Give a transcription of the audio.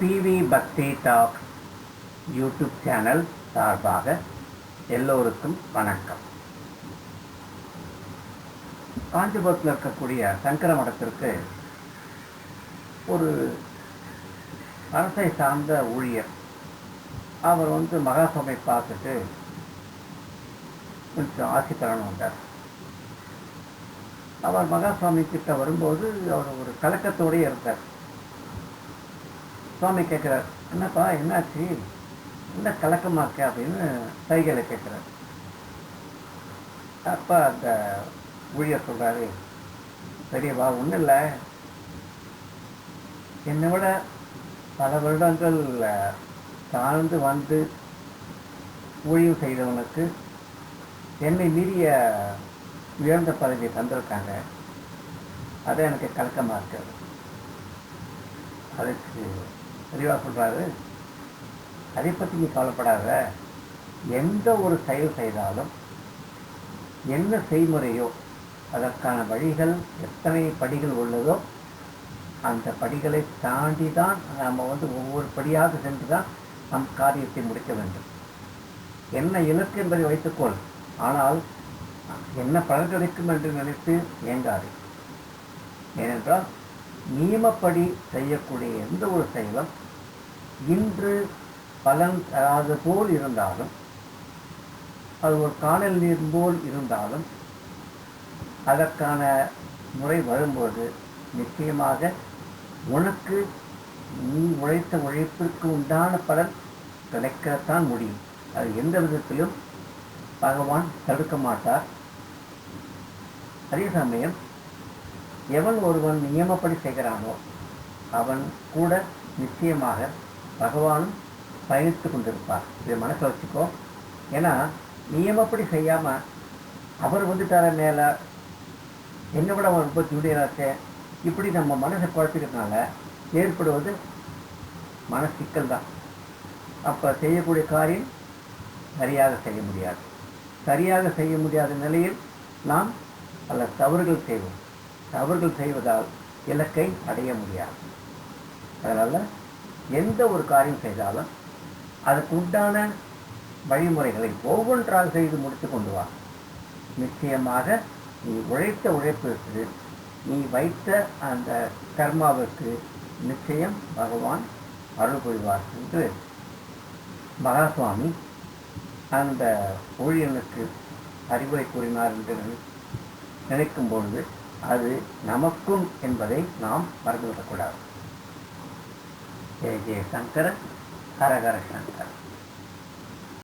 PV பக்தி talk YouTube channel சார்பாக எல்லோருக்கும் வணக்கம். காஞ்சிபுரத்தில் இருக்கக்கூடிய சங்கர மடத்திற்கு ஒரு அரசை சார்ந்த ஊழியர் அவர் மகாசுவாமி பார்த்துட்டு கொஞ்சம் ஆசி பெறணும் வந்தார். அவர் மகாசுவாமி கிட்ட வரும்போது அவர் ஒரு கலக்கத்தோடு இருந்தார். சுவாமி கேட்குறார், என்னப்பா என்னாச்சு, என்ன கலக்கமாக்க அப்படின்னு சைகளை கேட்குறார். அப்போ அந்த ஊழியர் சொல்கிறாரு, பெரியவா ஒன்றும் இல்லை, என்னை விட பல வருடங்கள் தாழ்ந்து வந்து ஊழியம் செய்தவனுக்கு என்னை மீறிய உயர்ந்த பதவியை தந்திருக்காங்க. அதை எனக்கு கலக்கமாக இருக்காது. அதுக்கு தெளிவாக சொல்கிறாரு, அதை பற்றி நீ கவலைப்படாத, எந்த ஒரு செயல் செய்தாலும் என்ன செய்முறையோ அதற்கான வழிகள் எத்தனை படிகள் உள்ளதோ அந்த படிகளை தாண்டி தான் நாம் ஒவ்வொரு படியாக சென்று தான் நம் காரியத்தை முடிக்க வேண்டும். என்ன இலக்கு என்பதை வைத்துக்கொள், ஆனால் என்ன பலன் கிடைக்கும் என்று நினைத்து ஏங்காது. ஏனென்றால் நியமப்படி செய்யக்கூடிய எந்த ஒரு செயலும் இன்று பலன் தராது போல் இருந்தாலும், அது ஒரு காணல் நீர் போல் இருந்தாலும், அதற்கான முறை வரும்போது நிச்சயமாக உனக்கு நீ உழைத்த உழைப்பிற்கு உண்டான பலன் கிடைக்கத்தான் முடியும். அது எந்த விதத்திலும் பகவான் தடுக்க மாட்டார். அதே சமயம் எவன் ஒருவன் நியமப்படி செய்கிறானோ அவன் கூட நிச்சயமாக பகவானும் பயணித்து கொண்டிருப்பார். இதை மனசில் வச்சுக்கோ. ஏன்னா நியமப்படி செய்யாமல் அவர் வந்துட்டார மேலே என்னை விட அவன் ரொம்ப ஜூனியராச்சே, இப்படி நம்ம மனசை குழப்பிக்கிறதுனால ஏற்படுவது மன சிக்கல் தான். அப்போ செய்யக்கூடிய காரியம் சரியாக செய்ய முடியாது. சரியாக செய்ய முடியாத நிலையில் நாம் பல தவறுகள் செய்வோம். தவறுகள் செய்வதால் இலக்கை அடைய முடியாது. அதனால் எந்த ஒரு காரியம் செய்தாலும் அதுக்கு உண்டான வழிமுறைகளை ஒவ்வொன்றாக செய்து முடித்து கொண்டு வா. நிச்சயமாக நீ உழைத்த உழைப்பிற்கு, நீ வைத்த அந்த கர்மாவிற்கு நிச்சயம் பகவான் அருள் புரிவார் என்று மகாசுவாமி அந்த ஊழியனுக்கு அறிவுரை கூறினார் என்று நினைக்கும் பொழுது அது நமக்கும் என்பதை நாம் மறந்துவிடக்கூடாது. ஜெய ஜெய சங்கர, ஹரஹர சங்கர.